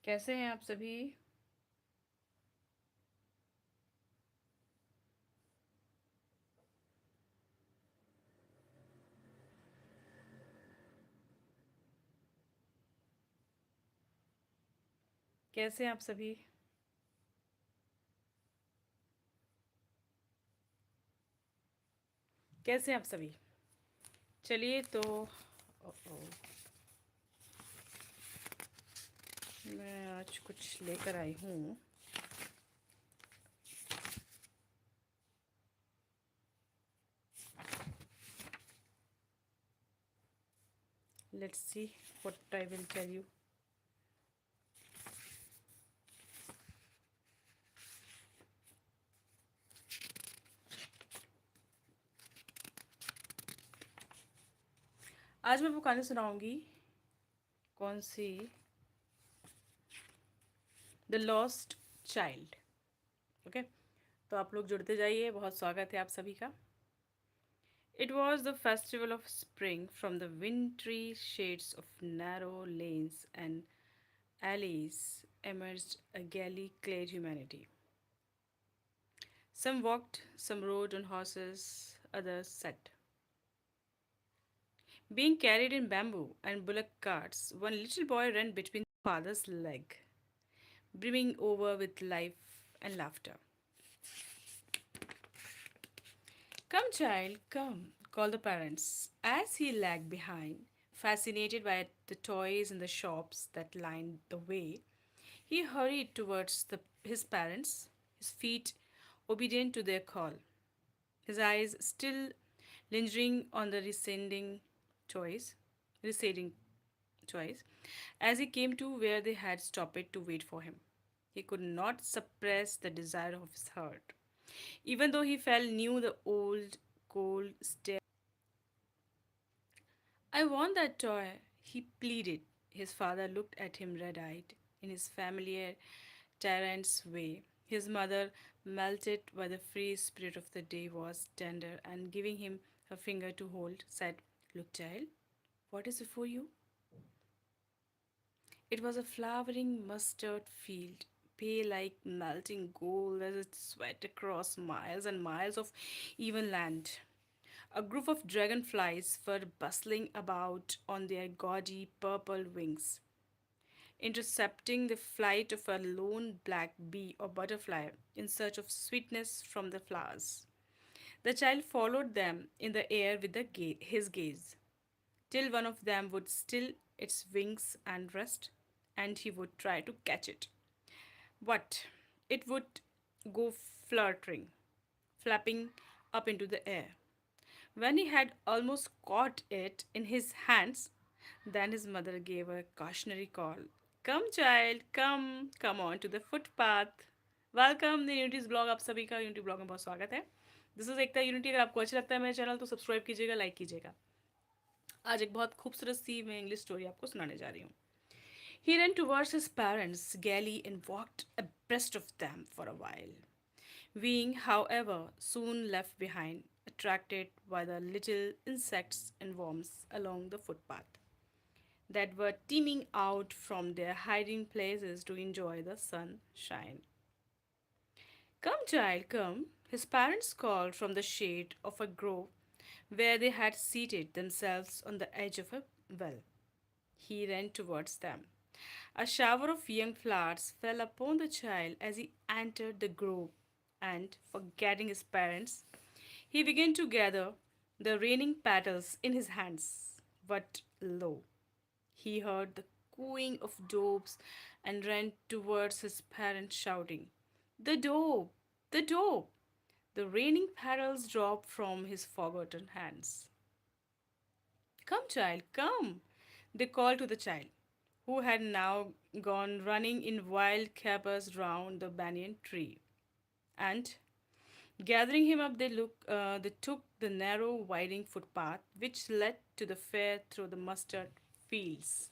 कैसे हैं आप सभी। कैसे हैं आप सभी। कैसे हैं आप सभी। चलिए तो ओ, ओ, मैं आज कुछ लेकर आई हूँ। Let's see what I will tell you. आज मैं वो कहानी सुनाऊंगी। कौन सी? The lost child. ओके, तो आप लोग जुड़ते जाइए, बहुत स्वागत है आप सभी का। It was the festival of spring. From the wintry shades of narrow lanes and alleys emerged a gaily clad humanity. Some walked, some rode on horses, others sat. Being carried in bamboo and bullock carts, one little boy ran between his father's leg, brimming over with life and laughter. Come, child, come, called the parents, as he lagged behind, fascinated by the toys in the shops that lined the way. He hurried towards his parents, his feet obedient to their call, his eyes still lingering on the toys, receding toys, as he came to where they had stopped to wait for him. He could not suppress the desire of his heart, even though he felt knew the old, cold stare. I want that toy, he pleaded. His father looked at him red eyed, in his familiar tyrant's way. His mother, melted by the free spirit of the day, was tender and giving him her finger to hold, said, Look, child, what is before you? It was a flowering mustard field, pale like melting gold as it swept across miles and miles of even land. A group of dragonflies were bustling about on their gaudy purple wings, intercepting the flight of a lone black bee or butterfly in search of sweetness from the flowers. The child followed them in the air with his gaze, till one of them would still its wings and rest, and he would try to catch it. But it would go fluttering, flapping up into the air. When he had almost caught it in his hands, then his mother gave a cautionary call. Come, child, come on to the footpath. Welcome the unities blog, आप सभी का unity blog में बहुत स्वागत है। This is Ekta unity. अगर आपको अच्छा लगता है मेरा चैनल तो सब्सक्राइब कीजिएगा, लाइक कीजिएगा। आज एक बहुत खूबसूरत सी मैं इंग्लिश स्टोरी आपको सुनाने जा रही हूँ। He ran towards his parents gaily and walked abreast of them for a while, being, however, soon left behind, attracted by the little insects and worms along the footpath that were teeming out from their hiding places to enjoy the sunshine. Come, child, come, his parents called from the shade of a grove where they had seated themselves on the edge of a well. He ran towards them. A shower of young flowers fell upon the child as he entered the grove, and, forgetting his parents, he began to gather the raining petals in his hands. But lo, he heard the cooing of doves and ran towards his parents, shouting, The dove! The dove! The raining petals dropped from his forgotten hands. Come, child, come! They called to the child, who had now gone running in wild capers round the banyan tree. And gathering him up, they took the narrow, winding footpath which led to the fair through the mustard fields.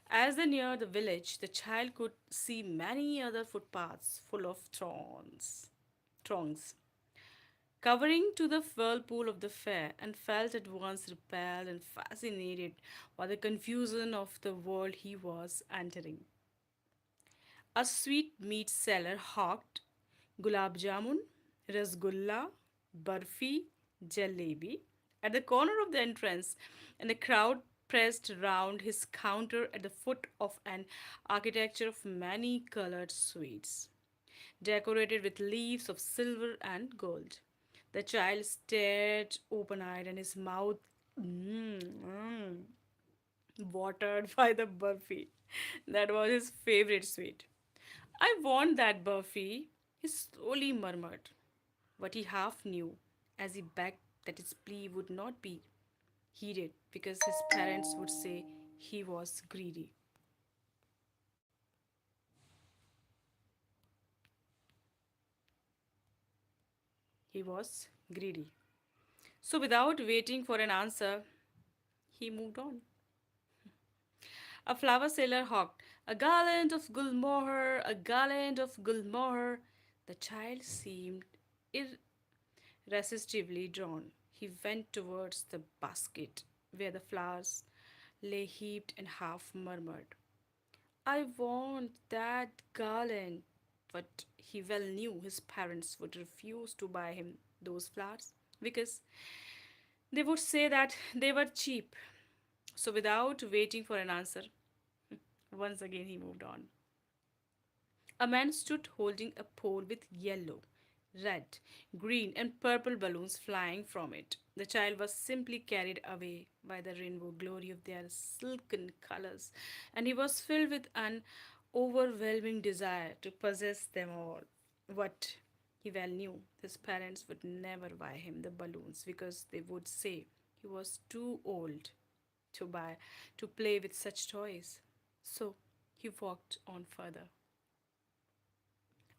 As they neared the village, the child could see many other footpaths full of throngs, covering to the whirlpool of the fair, and felt at once repelled and fascinated by the confusion of the world he was entering. A sweet meat seller hawked gulab jamun, rasgulla, barfi, jalebi at the corner of the entrance, and the crowd pressed round his counter at the foot of an architecture of many colored sweets, decorated with leaves of silver and gold. The child stared open eyed, and his mouth mm, mm, watered by the burfi. That was his favorite sweet. I want that burfi, he slowly murmured. What he half knew as he begged that his plea would not be heeded because his parents would say he was greedy. He was greedy. So, without waiting for an answer, he moved on. A flower seller hawked, "A garland of gulmohar, a garland of gulmohar." The child seemed irresistibly drawn. He went towards the basket where the flowers lay heaped and half murmured, "I want that garland." But he well knew his parents would refuse to buy him those flowers because they would say that they were cheap. So, without waiting for an answer, once again he moved on. A man stood holding a pole with yellow, red, green, and purple balloons flying from it. The child was simply carried away by the rainbow glory of their silken colors, and he was filled with an overwhelming desire to possess them all. What he well knew, his parents would never buy him the balloons because they would say he was too old to buy to play with such toys. So he walked on further.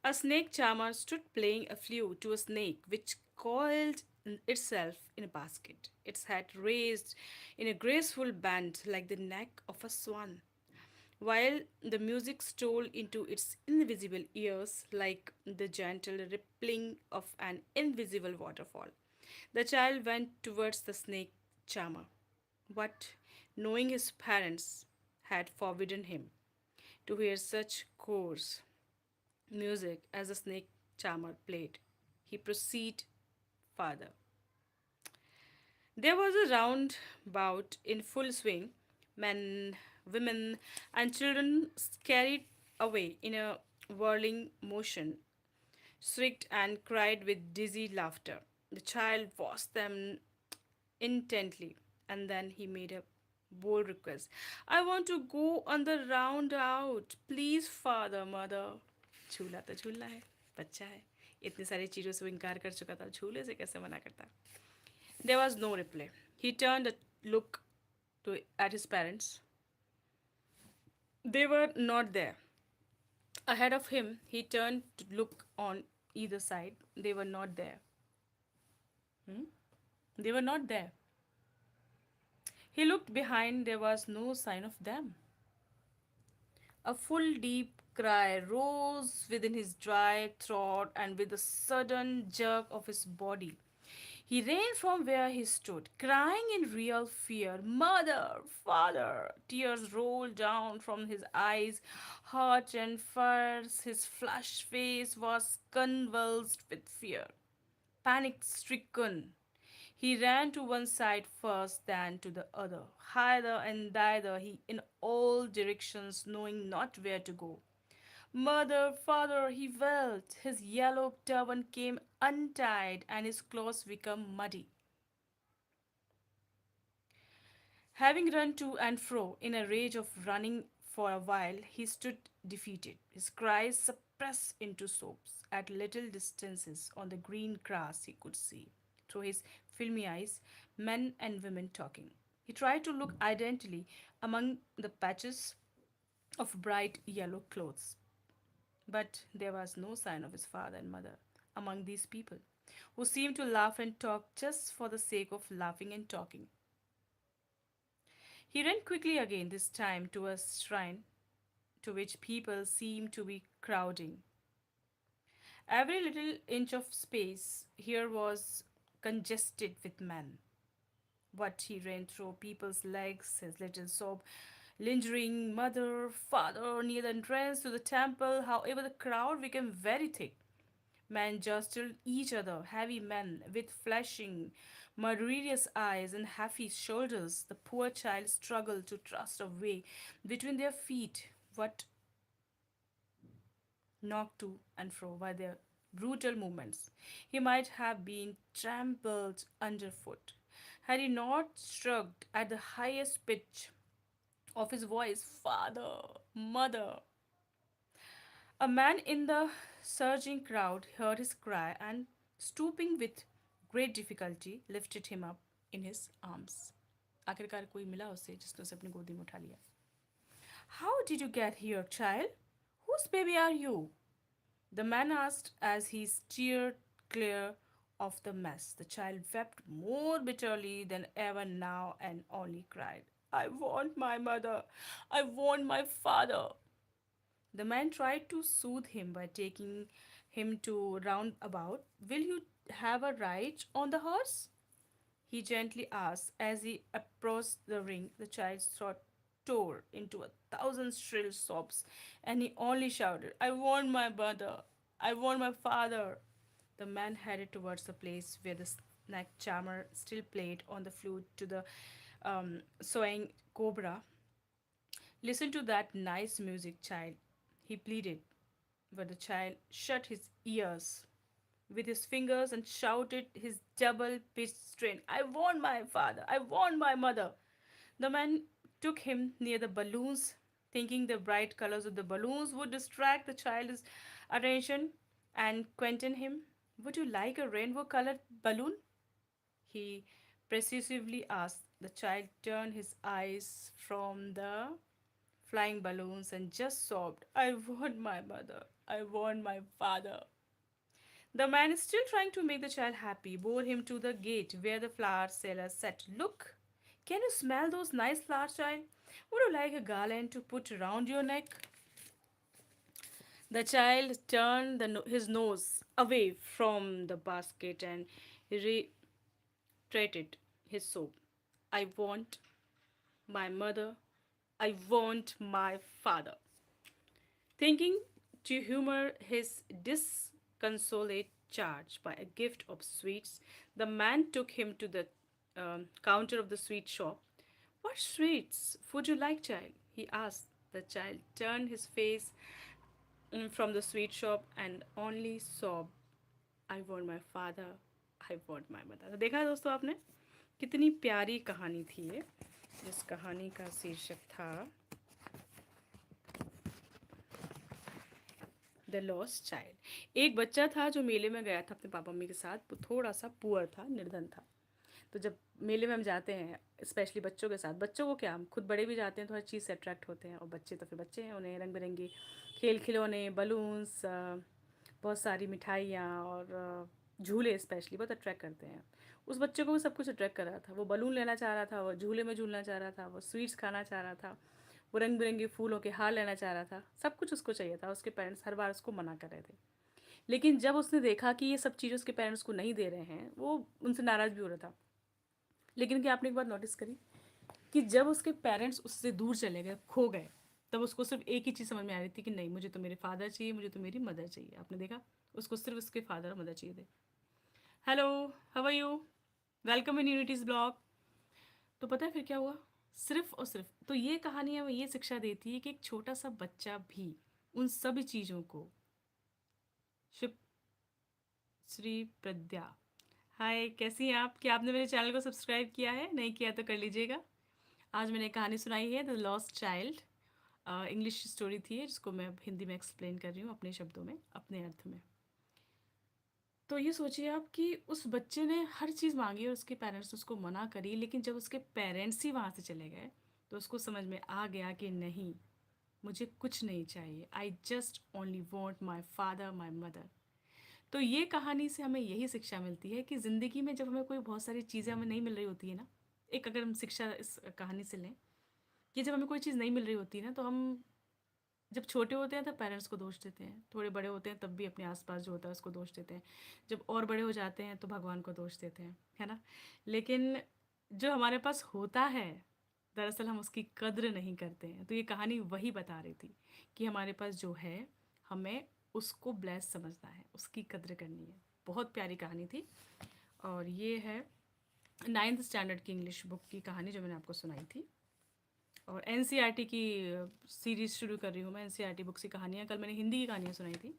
A snake charmer stood playing a flute to a snake which coiled itself in a basket, its head raised in a graceful bend like the neck of a swan, while the music stole into its invisible ears like the gentle rippling of an invisible waterfall. The child went towards the snake charmer, but knowing his parents had forbidden him to hear such coarse music as the snake charmer played. He proceeded farther. There was a roundabout in full swing. Men, women, and children carried away in a whirling motion, shrieked and cried with dizzy laughter. The child watched them intently, and then he made a bold request. "I want to go on the round out. Please, father, mother." झूला तो झूलना है, बच्चा है, इतनी सारी चीज़ों से वो इनकार कर चुका था, झूले से कैसे मना करता. There was no reply. He turned a look at his parents. They were not there. Ahead of him, he turned to look on either side. They were not there. Hmm? They were not there. He looked behind. There was no sign of them. A full deep cry rose within his dry throat, and with a sudden jerk of his body, he ran from where he stood, crying in real fear, "Mother, father!" Tears rolled down from his eyes, heart and furs. His flushed face was convulsed with fear. Panic stricken, he ran to one side first, then to the other, hither and thither, he in all directions, knowing not where to go. "Mother, father," he wailed. His yellow turban came untied and his clothes became muddy. Having run to and fro in a rage of running for a while, he stood defeated, his cries suppressed into sobs. At little distances on the green grass, he could see, through his filmy eyes, men and women talking. He tried to look identically among the patches of bright yellow clothes, but there was no sign of his father and mother among these people, who seemed to laugh and talk just for the sake of laughing and talking. He ran quickly again, this time to a shrine to which people seemed to be crowding. Every little inch of space here was congested with men. What he ran through people's legs, his little sob lingering mother, father near the entrance to the temple. However, the crowd became very thick. Men jostled each other, heavy men with flashing, murderous eyes and heavy shoulders. The poor child struggled to thrust a way between their feet, what knocked to and fro by their brutal movements. He might have been trampled underfoot had he not shrugged at the highest pitch of his voice, Father, Mother. A man in the surging crowd heard his cry and, stooping with great difficulty, lifted him up in his arms. आखिरकार कोई मिला उसे जिसने उसे अपनी गोदी में उठा लिया. How did you get here, child? Whose baby are you? The man asked as he steered clear of the mess. The child wept more bitterly than ever now and only cried, I want my mother. I want my father. The man tried to soothe him by taking him to roundabout. Will you have a ride on the horse? He gently asked. As he approached the ring, the child's throat tore into a thousand shrill sobs, and he only shouted, I want my mother. I want my father. The man headed towards the place where the snack charmer still played on the flute to the swaying cobra. Listen to that nice music, child, he pleaded, but the child shut his ears with his fingers and shouted his double pitched strain, I want my father, I want my mother. The man took him near the balloons, thinking the bright colors of the balloons would distract the child's attention and quieten him. Would you like a rainbow colored balloon? He persuasively asked. The child turned his eyes from the flying balloons and just sobbed, I want my mother. I want my father. The man, still trying to make the child happy, bore him to the gate where the flower seller said, Look, can you smell those nice flowers, child? Would you like a garland to put around your neck? The child turned his nose away from the basket and retracted his sob. I want my mother. I want my father. Thinking to humor his disconsolate charge by a gift of sweets, the man took him to the counter of the sweet shop. What sweets would you like, child? He asked. The child turned his face from the sweet shop and only sobbed, I want my father, I want my mother. तो देखा दोस्तों आपने कितनी प्यारी कहानी थी ये, जिस कहानी का शीर्षक था द लॉस्ट चाइल्ड. एक बच्चा था जो मेले में गया था अपने पापा मम्मी के साथ. वो थोड़ा सा पुअर था, निर्धन था. तो जब मेले में हम जाते हैं, स्पेशली बच्चों के साथ, बच्चों को क्या, हम खुद बड़े भी जाते हैं तो हर चीज़ से अट्रैक्ट होते हैं, और बच्चे तो फिर बच्चे हैं, उन्हें रंग बिरंगी खेल खिलौने, बलून्स, बहुत सारी मिठाइयाँ और झूले स्पेशली बहुत अट्रैक्ट करते हैं. उस बच्चे को भी सब कुछ अट्रैक्ट कर रहा था. वो बलून लेना चाह रहा था, वो झूले में झूलना चाह रहा था, वो स्वीट्स खाना चाह रहा था, वो रंग बिरंगे फूलों के हार लेना चाह रहा था. सब कुछ उसको चाहिए था. उसके पेरेंट्स हर बार उसको मना कर रहे थे. लेकिन जब उसने देखा कि ये सब चीज़ें उसके पेरेंट्स को नहीं दे रहे हैं, वो उनसे नाराज़ भी हो रहा था. लेकिन क्या आपने एक बात नोटिस करी कि जब उसके पेरेंट्स उससे दूर चले गए, खो गए, तब उसको सिर्फ एक ही चीज़ समझ में आ रही थी कि नहीं, मुझे तो मेरे फादर चाहिए, मुझे तो मेरी मदर चाहिए. आपने देखा, उसको सिर्फ उसके फादर और मदर चाहिए थे. Hello, how are you, welcome in unity's blog. तो पता है फिर क्या हुआ? सिर्फ और सिर्फ तो ये कहानी हमें ये शिक्षा देती है कि एक छोटा सा बच्चा भी उन सभी चीज़ों को, शिव श्री प्रद्या, हाय, कैसी हैं आप? क्या आपने मेरे चैनल को सब्सक्राइब किया है? नहीं किया तो कर लीजिएगा. आज मैंने कहानी सुनाई है the lost child. English story थी जिसको मैं अब हिंदी में एक्सप्लेन कर रही हूँ अपने शब्दों में, अपने अर्थ में. तो ये सोचिए आप कि उस बच्चे ने हर चीज़ मांगी और उसके पेरेंट्स उसको मना करी, लेकिन जब उसके पेरेंट्स ही वहाँ से चले गए तो उसको समझ में आ गया कि नहीं, मुझे कुछ नहीं चाहिए. I just only want my father, my mother. तो ये कहानी से हमें यही शिक्षा मिलती है कि ज़िंदगी में जब हमें कोई बहुत सारी चीज़ें हमें नहीं मिल रही होती है ना, एक अगर हम शिक्षा इस कहानी से लें कि जब हमें कोई चीज़ नहीं मिल रही होती है ना, तो हम जब छोटे होते हैं तब पेरेंट्स को दोष देते हैं, थोड़े बड़े होते हैं तब भी अपने आसपास जो होता है उसको दोष देते हैं, जब और बड़े हो जाते हैं तो भगवान को दोष देते हैं, है ना. लेकिन जो हमारे पास होता है दरअसल हम उसकी कद्र नहीं करते हैं। तो ये कहानी वही बता रही थी कि हमारे पास जो है, हमें उसको ब्लेस समझना है, उसकी कद्र करनी है। बहुत प्यारी कहानी थी। और ये है 9th स्टैंडर्ड की इंग्लिश बुक की कहानी जो मैंने आपको सुनाई थी। और एनसीईआरटी की सीरीज़ शुरू कर रही हूँ मैं, एनसीईआरटी बुक से कहानियाँ। कल मैंने हिंदी की कहानियाँ सुनाई थी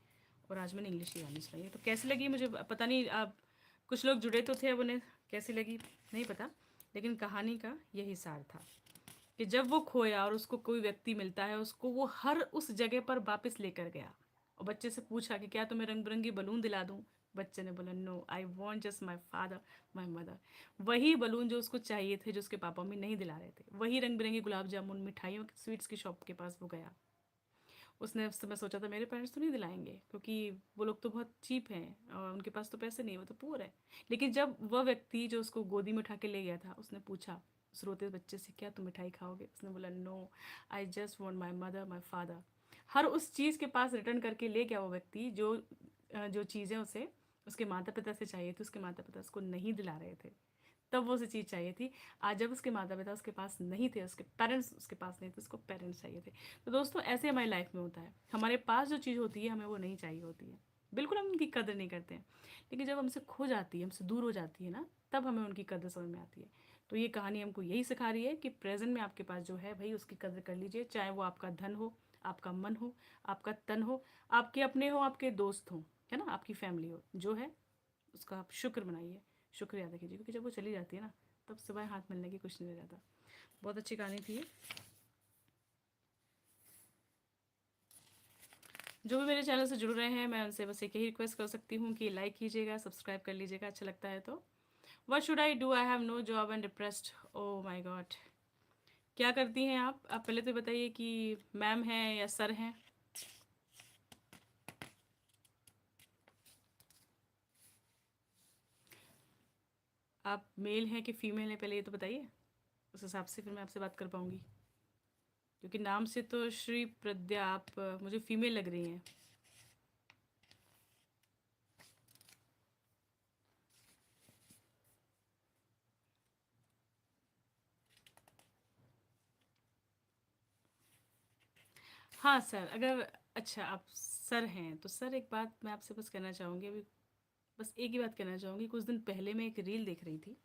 और आज मैंने इंग्लिश की कहानी सुनाई है। तो कैसी लगी मुझे पता नहीं, आप कुछ लोग जुड़े तो थे, अब उन्हें कैसी लगी नहीं पता, लेकिन कहानी का यही सार था कि जब वो खोया और उसको कोई व्यक्ति मिलता है, उसको वो हर उस जगह पर वापस लेकर गया। और बच्चे से पूछा कि क्या तुम्हें रंग बिरंगी बलून दिला दूँ। बच्चे ने बोला no, I want just my father, my mother. वही बलून जो उसको चाहिए थे, जो उसके पापा मम्मी नहीं दिला रहे थे, वही रंग बिरंगी गुलाब जामुन मिठाइयों की स्वीट्स की शॉप के पास वो गया। उसने उस समय सोचा था मेरे पेरेंट्स तो नहीं दिलाएंगे, क्योंकि वो लोग तो बहुत चीप हैं और उनके पास तो पैसे नहीं, वो तो पुअर है। लेकिन जब वह व्यक्ति जो उसको गोदी में उठा के ले गया था, उसने पूछा उस रोते बच्चे से, क्या तुम मिठाई खाओगे? उसने बोला no, I just want my mother, my father. हर उस चीज़ के पास रिटर्न करके ले गया वो व्यक्ति, जो चीज़ें उसे उसके माता पिता से चाहिए थी, उसके माता पिता उसको नहीं दिला रहे थे। तब वो उसे चीज़ चाहिए थी। आज जब उसके माता पिता उसके पास नहीं थे, उसके पेरेंट्स उसके पास नहीं थे, उसको पेरेंट्स चाहिए थे। तो दोस्तों, ऐसे हमारी लाइफ में होता है, हमारे पास जो चीज़ होती है हमें वो नहीं चाहिए होती है। बिल्कुल हम उनकी कदर नहीं करते हैं, लेकिन जब हमसे खो जाती है, हमसे दूर हो जाती है ना, तब हमें उनकी कदर समझ में आती है। तो ये कहानी हमको यही सिखा रही है कि प्रेजेंट में आपके पास जो है भाई, उसकी कदर कर लीजिए। चाहे वो आपका धन हो, आपका मन हो, आपका तन हो, आपके अपने हो, आपके दोस्त हो, है ना, आपकी फैमिली हो, जो है उसका आप शुक्र मनाइए, शुक्रिया अदा कीजिए। क्योंकि जब वो चली जाती है ना, तब सिवाय हाथ मिलने की कुछ नहीं रह जाता। बहुत अच्छी कहानी थी ये। जो भी मेरे चैनल से जुड़ रहे हैं, मैं उनसे बस एक ही रिक्वेस्ट कर सकती हूँ कि लाइक कीजिएगा, सब्सक्राइब कर लीजिएगा, अच्छा लगता है तो। What should I do, I have no job and depressed. Oh my God, क्या करती हैं आप पहले तो बताइए कि मैम हैं या सर हैं? आप मेल हैं कि फीमेल हैं, पहले ये तो बताइए। उस हिसाब से फिर मैं आपसे बात कर पाऊँगी। क्योंकि नाम से तो श्री प्रज्ञा आप मुझे फीमेल लग रही हैं। हाँ सर, अगर अच्छा आप सर हैं तो सर, एक बात मैं आपसे बस कहना चाहूँगी अभी, बस एक ही बात कहना चाहूँगी। कुछ दिन पहले मैं एक रील देख रही थी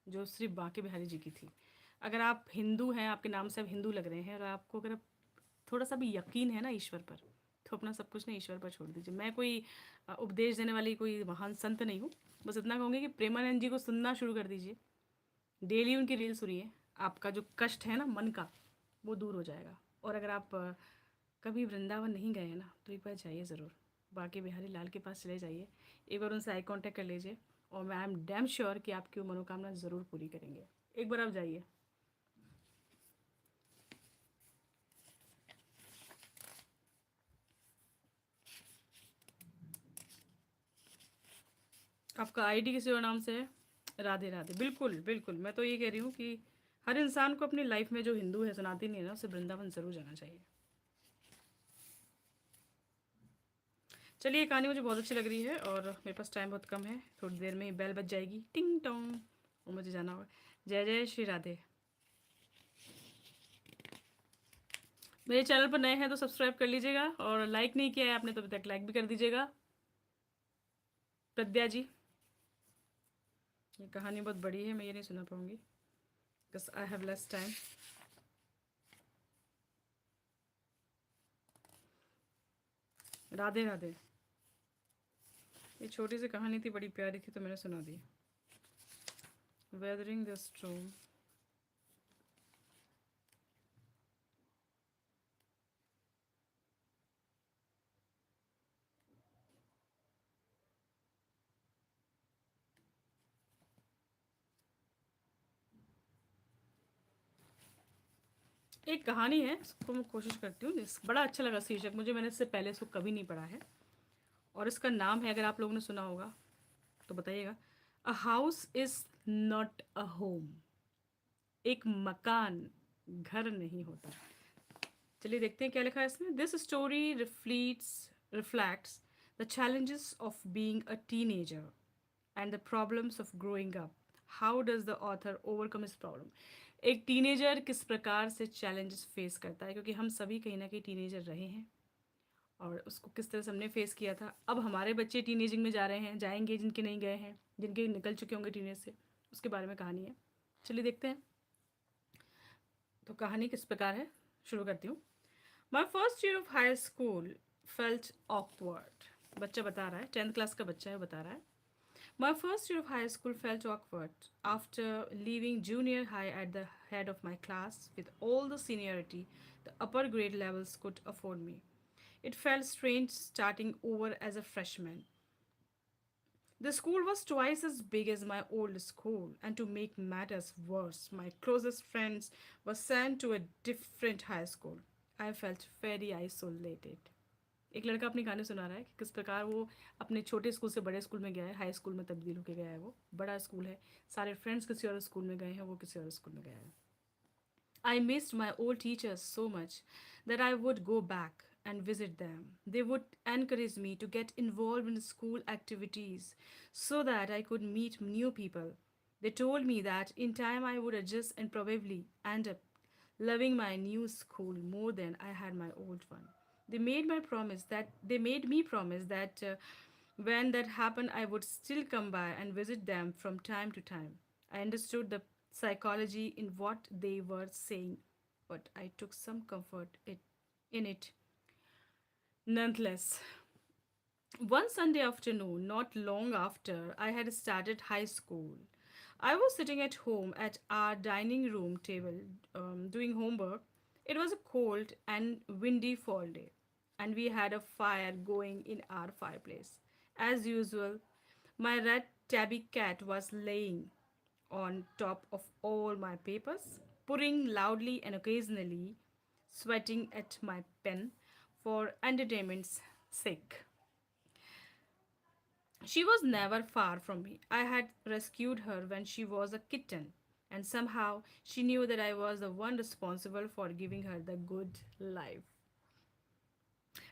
जो श्री बांके बिहारी जी की थी। अगर आप हिंदू हैं, आपके नाम से आप हिंदू लग रहे हैं, और आपको अगर थोड़ा सा भी यकीन है ना ईश्वर पर, तो अपना सब कुछ ना ईश्वर पर छोड़ दीजिए। मैं कोई उपदेश देने वाली कोई महान संत नहीं हूँ। बस इतना कहूँगी कि प्रेमानंद जी को सुनना शुरू कर दीजिए, डेली उनकी रील सुनिए। आपका जो कष्ट है ना मन का, वो दूर हो जाएगा। और अगर आप कभी वृंदावन नहीं गए हैं ना, तो एक बार जाइए ज़रूर। बाके बिहारी लाल के पास चले जाइए, एक बार उनसे आई कांटेक्ट कर लीजिए, और मैं आई एम डैम श्योर कि आपकी वो मनोकामना ज़रूर पूरी करेंगे। एक बार आप जाइए। आपका आईडी किसी और नाम से है? राधे राधे, बिल्कुल बिल्कुल। मैं तो ये कह रही हूँ कि हर इंसान को अपनी लाइफ में जो हिंदू है, सनातनी है ना, उसे वृंदावन ज़रूर जाना चाहिए। चलिए, ये कहानी मुझे बहुत अच्छी लग रही है और मेरे पास टाइम बहुत कम है। थोड़ी देर में ही बेल बज जाएगी, टिंग टोंग, और मुझे जाना होगा। जय जय श्री राधे। मेरे चैनल पर नए हैं तो सब्सक्राइब कर लीजिएगा, और लाइक नहीं किया है आपने तो अभी तक लाइक भी कर दीजिएगा। प्रज्ञा जी, ये कहानी बहुत बड़ी है, मैं ये नहीं सुना पाऊँगी because I have less time. Radhe Radhe. ये छोटी सी कहानी थी, बड़ी प्यारी थी, तो मैंने सुना दी। Weathering the storm. एक कहानी है, उसको मैं कोशिश करती हूँ। बड़ा अच्छा लगा शीर्षक मुझे, मैंने इससे पहले इसको कभी नहीं पढ़ा है। और इसका नाम है, अगर आप लोगों ने सुना होगा तो बताइएगा। A house is not a home. एक मकान घर नहीं होता। चलिए देखते हैं क्या लिखा है इसमें। This story reflects the challenges of being a teenager and the problems of growing up. How does the author overcome his problem? एक टीनेजर किस प्रकार से चैलेंजेस फेस करता है, क्योंकि हम सभी कहीं ना कहीं टीनेजर रहे हैं और उसको किस तरह से हमने फेस किया था। अब हमारे बच्चे टीनेजिंग में जा रहे हैं, जाएंगे, जिनके नहीं गए हैं, जिनके निकल चुके होंगे टीनेज से, उसके बारे में कहानी है। चलिए देखते हैं। तो कहानी किस प्रकार है, शुरू करती हूँ। My first year of high school felt awkward. बच्चा बता रहा है, 10th क्लास का बच्चा है, बता रहा है। My first year of high school felt awkward after leaving junior high at the head of my class with all the seniority the upper grade levels could afford me. It felt strange starting over as a freshman. The school was twice as big as my old school, and to make matters worse, my closest friends were sent to a different high school. I felt very isolated. एक लड़का अपनी कहानी सुना रहा है कि किस प्रकार वो अपने छोटे स्कूल से बड़े स्कूल में गया है, हाई स्कूल में तब्दील होकर गया है। वो बड़ा स्कूल है, सारे फ्रेंड्स किसी और स्कूल में गए हैं, वो किसी और स्कूल में गया है। I missed my old teachers so much that I would go back and visit them. They would encourage me to get involved in school activities so that I could meet new people. They told me that in time I would adjust and probably end up loving my new school more than I had my old one. They made me promise that when that happened, I would still come by and visit them from time to time. I understood the psychology in what they were saying, but I took some in it nonetheless. One Sunday afternoon, not long after I had started high school, I was sitting at home at our dining room table doing homework. It was a cold and windy fall day, and we had a fire going in our fireplace. As usual, my red tabby cat was laying on top of all my papers, purring loudly and occasionally sweating at my pen for entertainment's sake. She was never far from me. I had rescued her when she was a kitten, and somehow she knew that I was the one responsible for giving her the good life.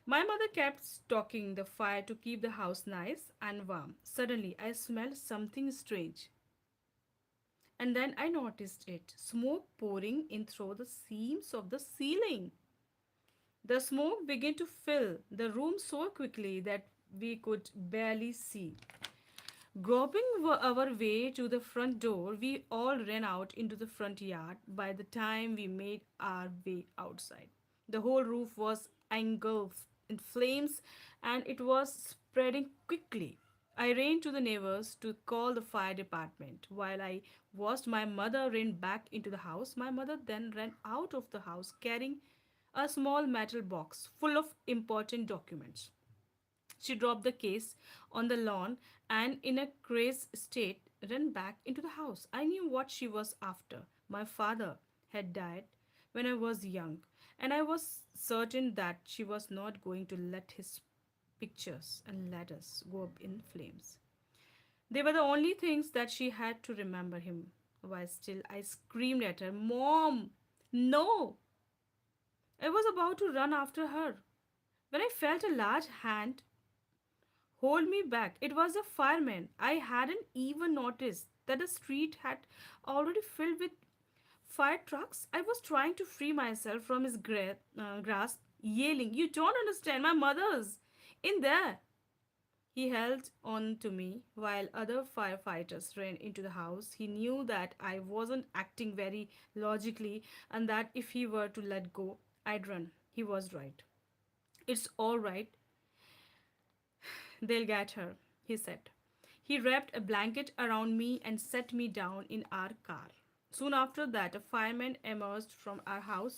My mother kept stoking the fire to keep the house nice and warm. Suddenly, I smelled something strange, and then I noticed it, smoke pouring in through the seams of the ceiling. The smoke began to fill the room so quickly that we could barely see. Groping our way to the front door, we all ran out into the front yard. By the time we made our way outside, the whole roof was engulfed in flames and it was spreading quickly. I ran to the neighbors to call the fire department. While I watched my mother ran back into the house, my mother then ran out of the house carrying a small metal box full of important documents. She dropped the case on the lawn and, in a crazed state, ran back into the house. I knew what she was after. My father had died when I was young, and I was certain that she was not going to let his pictures and letters go up in flames. They were the only things that she had to remember him. While still, I screamed at her, "Mom, no!" I was about to run after her when I felt a large hand hold me back. It was a fireman. I hadn't even noticed that the street had already filled with fire trucks. I was trying to free myself from his grasp, yelling, "You don't understand, my mother's in there." He held on to me while other firefighters ran into the house. He knew that I wasn't acting very logically and that if he were to let go, I'd run. He was right. "It's all right. They'll get her," he said. He wrapped a blanket around me and set me down in our car. Soon after that, a fireman emerged from our house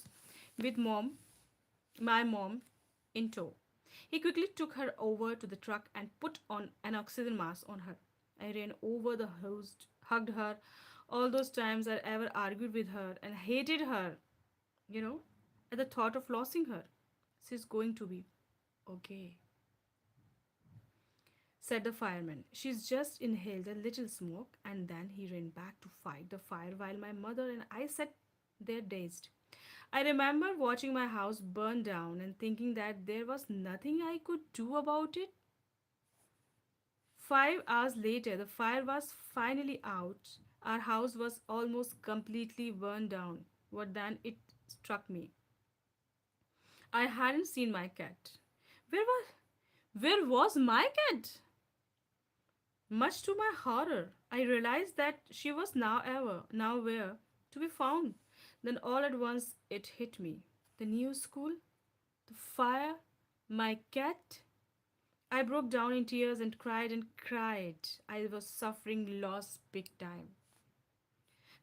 with my mom, in tow. He quickly took her over to the truck and put on an oxygen mask on her. I ran over the host, hugged her. All those times I ever argued with her and hated her, you know, at the thought of losing her. "She's going to be okay," said the fireman. "She's just inhaled a little smoke," and then he ran back to fight the fire while my mother and I sat there dazed. I remember watching my house burn down and thinking that there was nothing I could do about it. 5 hours later, the fire was finally out. Our house was almost completely burned down. What then it struck me. I hadn't seen my cat. Where was where was my cat? Much to my horror, I realized that she was nowhere to be found. Then all at once it hit me. The new school, the fire, my cat. I broke down in tears and cried and cried. I was suffering loss big time.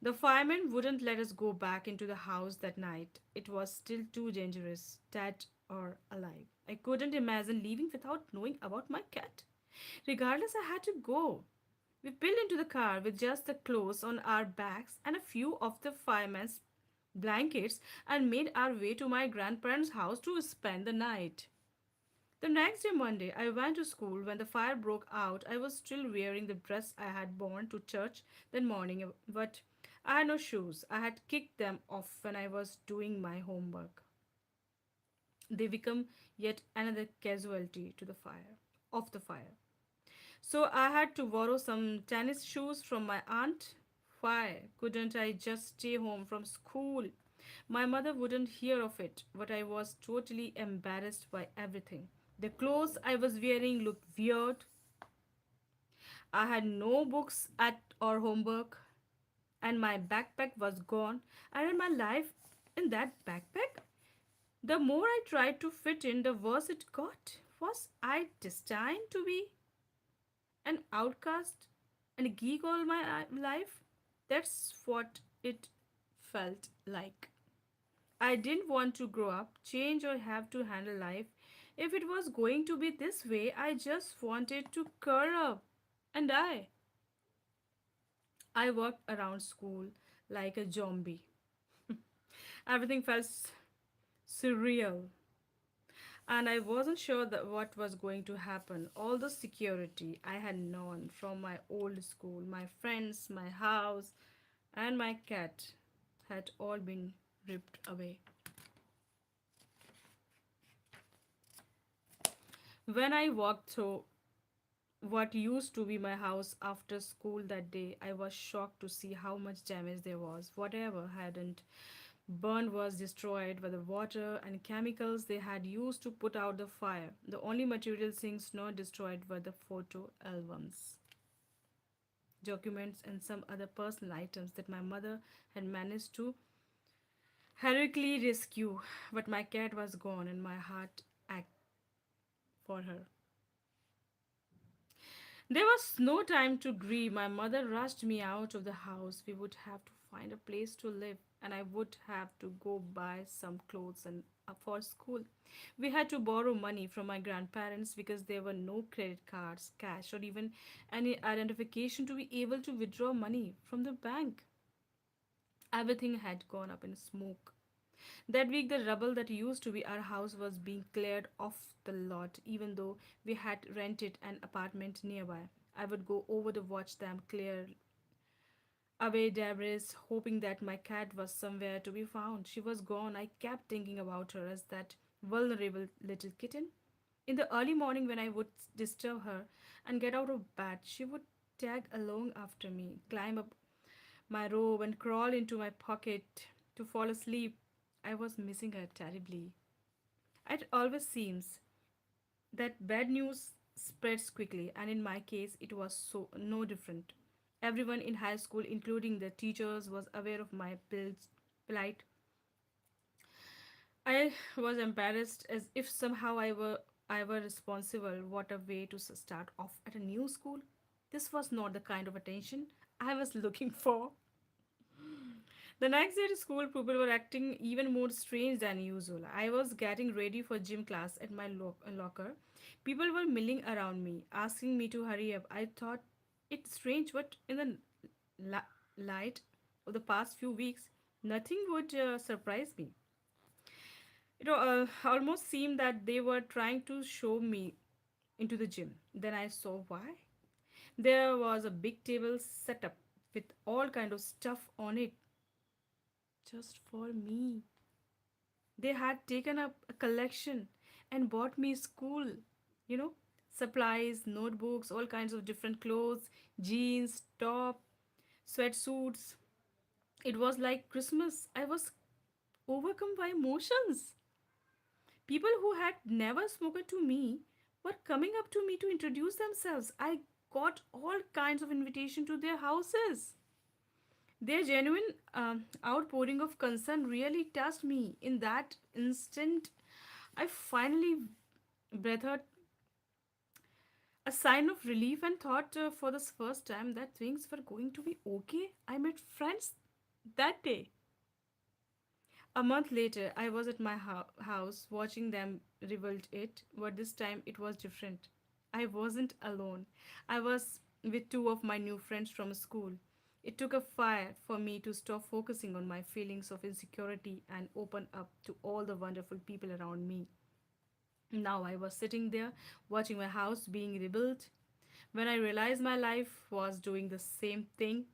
The firemen wouldn't let us go back into the house that night. It was still too dangerous, dead or alive. I couldn't imagine leaving without knowing about my cat. Regardless, I had to go. We peeled into the car with just the clothes on our backs and a few of the firemen's blankets and made our way to my grandparents' house to spend the night. The next day, Monday, I went to school. When the fire broke out, I was still wearing the dress I had worn to church that morning, but I had no shoes. I had kicked them off when I was doing my homework. They become yet another casualty to the fire, of the fire. So I had to borrow some tennis shoes from my aunt. Why couldn't I just stay home from school? My mother wouldn't hear of it, but I was totally embarrassed by everything. The clothes I was wearing looked weird. I had no books at or homework, and my backpack was gone. I ran my life in that backpack. The more I tried to fit in, the worse it got. Was I destined to be an outcast and a geek all my life? That's what it felt like. I didn't want to grow up, change, or have to handle life. If it was going to be this way, I just wanted to curl up and die. I walked around school like a zombie. Everything felt surreal, and I wasn't sure that what was going to happen. All the security I had known from my old school, my friends, my house, and my cat had all been ripped away. When I walked through what used to be my house after school that day, I was shocked to see how much damage there was. Whatever hadn't burned was destroyed by the water and chemicals they had used to put out the fire. The only material things not destroyed were the photo albums, documents, and some other personal items that my mother had managed to heroically rescue. But my cat was gone, and my heart ached for her. There was no time to grieve. My mother rushed me out of the house. We would have to find a place to live, and I would have to go buy some clothes and for school. We had to borrow money from my grandparents because there were no credit cards, cash, or even any identification to be able to withdraw money from the bank. Everything had gone up in smoke. That week, the rubble that used to be our house was being cleared off the lot, even though we had rented an apartment nearby. I would go over to watch them clear away debris, hoping that my cat was somewhere to be found. She was gone. I kept thinking about her as that vulnerable little kitten. In the early morning, when I would disturb her and get out of bed, she would tag along after me, climb up my robe, and crawl into my pocket to fall asleep. I was missing her terribly. It always seems that bad news spreads quickly, and in my case, it was so no different. Everyone in high school, including the teachers, was aware of my plight. I was embarrassed as if somehow I were responsible. What a way to start off at a new school. This was not the kind of attention I was looking for. The next day at school, people were acting even more strange than usual. I was getting ready for gym class at my locker. People were milling around me, asking me to hurry up. I thought it strange, but in the light of the past few weeks, nothing would surprise me. It almost seemed that they were trying to show me into the gym. Then I saw why. There was a big table set up with all kind of stuff on it just for me. They had taken up a collection and bought me school, you know, supplies, notebooks, all kinds of different clothes, jeans, top, sweatsuits. It was like Christmas. I was overcome by emotions. People who had never spoken to me were coming up to me to introduce themselves. I got all kinds of invitation to their houses. Their genuine outpouring of concern really touched me. In that instant, I finally breathed a sign of relief and thought for the first time that things were going to be okay. I met friends that day. A month later, I was at my house watching them rebuild it, but this time it was different. I wasn't alone. I was with two of my new friends from school. It took a fire for me to stop focusing on my feelings of insecurity and open up to all the wonderful people around me. Now I was sitting there watching my house being rebuilt when I realized my life was doing the same thing.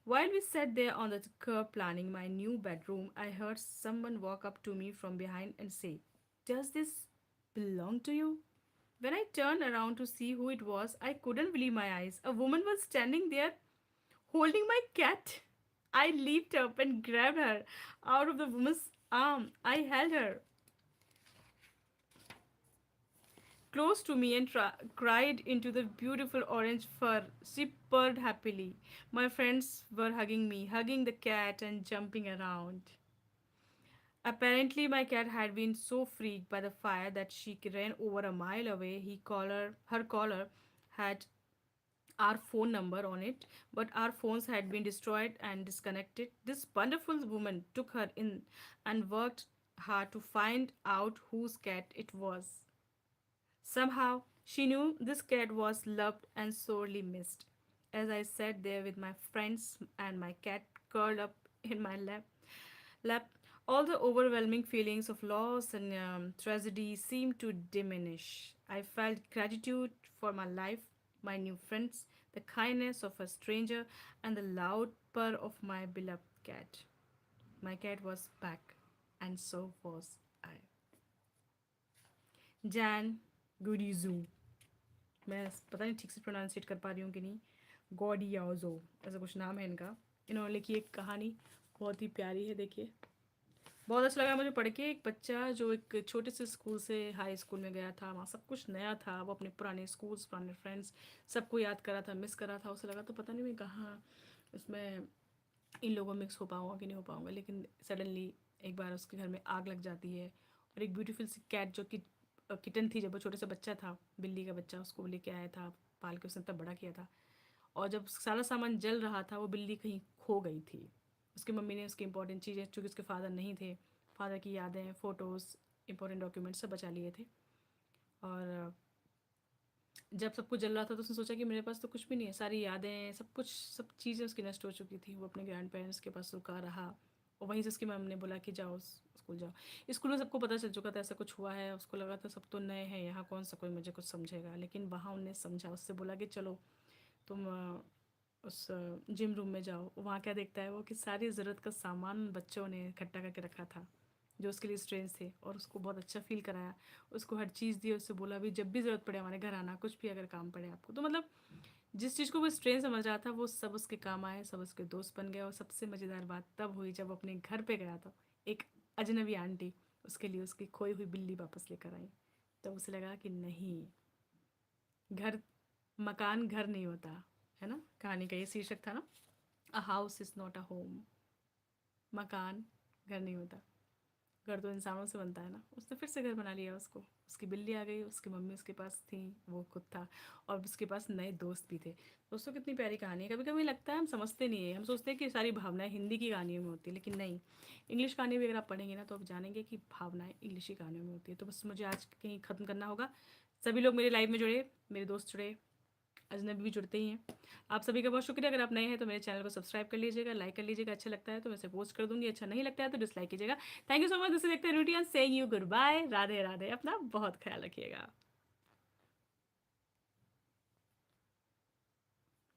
While we sat there on the curb planning my new bedroom, I heard someone walk up to me from behind and say, "Does this belong to you?" When I turned around to see who it was, I couldn't believe my eyes. A woman was standing there holding my cat. I leaped up and grabbed her out of the woman's arm. I held her close to me and cried into the beautiful orange fur. She purred happily. My friends were hugging me, hugging the cat, and jumping around. Apparently, my cat had been so freaked by the fire that she ran over a mile away. Her collar had our phone number on it, but our phones had been destroyed and disconnected. This wonderful woman took her in and worked hard to find out whose cat it was. Somehow, she knew this cat was loved and sorely missed. As I sat there with my friends and my cat curled up in my lap, all the overwhelming feelings of loss and tragedy seemed to diminish. I felt gratitude for my life, my new friends, the kindness of a stranger, and the loud purr of my beloved cat. My cat was back, and so was I. Jan Gurizou. मैं पता नहीं ठीक से pronunciate कर पा रही हूँ कि नहीं. गॉडी याओजो ऐसा कुछ नाम है इनका. इन्होंने लिखी एक कहानी, बहुत ही प्यारी है. देखिए, बहुत अच्छा लगा मुझे पढ़ के. एक बच्चा जो एक छोटे से स्कूल से हाई स्कूल में गया था, वहाँ सब कुछ नया था, वो अपने पुराने स्कूल्स, पुराने फ्रेंड्स सबको याद कर रहा था, मिस कर रहा था. उसे लगा तो पता नहीं मैं कहाँ उसमें इन लोगों में मिक्स हो पाऊँगा कि नहीं हो पाऊँगा. लेकिन सडनली एक बार उसके घर में आग लग जाती है और एक ब्यूटीफुल सी कैट जो कि किटन थी, जब वो छोटे सा बच्चा था, बिल्ली का बच्चा, उसको लेके आया था, पाल के उसने तब बड़ा किया था. और जब सारा सामान जल रहा था, वो बिल्ली कहीं खो गई थी. उसकी मम्मी ने उसकी इंपॉर्टेंट चीज़ें, चूँकि उसके फादर नहीं थे, फादर की यादें, फ़ोटोज़, इंपॉर्टेंट डॉक्यूमेंट्स सब बचा लिए थे. और जब सब कुछ जल रहा था तो उसने सोचा कि मेरे पास तो कुछ भी नहीं है, सारी यादें, सब कुछ, सब चीज़ें उसकी नष्ट हो चुकी थी. वो अपने ग्रैंड पेरेंट्स के पास रुका रहा और वहीं से उसकी मम ने बोला कि जाओ स्कूल जाओ. स्कूल में सबको पता चल चुका था ऐसा कुछ हुआ है. उसको लगा था सब तो नए हैं, यहाँ कौन सा कोई मुझे कुछ समझेगा. लेकिन वहाँ उनने समझा, उससे बोला कि चलो तुम उस जिम रूम में जाओ. वहाँ क्या देखता है वो कि सारी ज़रूरत का सामान बच्चों ने इकट्ठा करके रखा था जो उसके लिए स्ट्रेंज थे, और उसको बहुत अच्छा फील कराया. उसको हर चीज़ दी, उससे बोला भी जब भी ज़रूरत पड़े हमारे घर आना, कुछ भी अगर काम पड़े आपको. तो मतलब जिस चीज़ को वो स्ट्रेंज समझ रहा था वो सब उसके काम आए, सब उसके दोस्त बन गए. और सबसे मज़ेदार बात तब हुई जब अपने घर पे गया तो एक अजनबी आंटी उसके लिए उसकी खोई हुई बिल्ली वापस लेकर आई. तब उसे लगा कि नहीं, घर, मकान घर नहीं होता है ना. कहानी का ये शीर्षक था ना, a house is not a home. मकान घर नहीं होता, घर तो इंसानों से बनता है ना. उसने फिर से घर बना लिया उसको. उसकी बिल्ली आ गई, उसकी मम्मी उसके पास थी, वो खुद था, और उसके पास नए दोस्त भी थे. दोस्तों, कितनी प्यारी कहानी है. कभी कभी लगता है हम समझते नहीं है, हम सोचते हैं कि सारी भावनाएं हिंदी की कहानियों में होती है, लेकिन नहीं. इंग्लिश कहानी भी अगर आप पढ़ेंगे ना तो आप जानेंगे कि भावनाएं इंग्लिश की कहानियों में होती है. तो बस मुझे आज कहीं ख़त्म करना होगा. सभी लोग मेरे लाइव में जुड़े, मेरे दोस्त जुड़े, अजनबी भी जुड़ते ही हैं. आप सभी का बहुत शुक्रिया. अगर आप नए हैं तो मेरे चैनल को सब्सक्राइब कर लीजिएगा, लाइक कर लीजिएगा. अच्छा लगता है तो मैं इसे पोस्ट कर दूंगी, अच्छा नहीं लगता है तो डिसलाइक कीजिएगा. Thank you so much. This is देखते हैं न्यूटी and saying you good bye. Radhe Radhe. अपना बहुत ख्याल रखिएगा.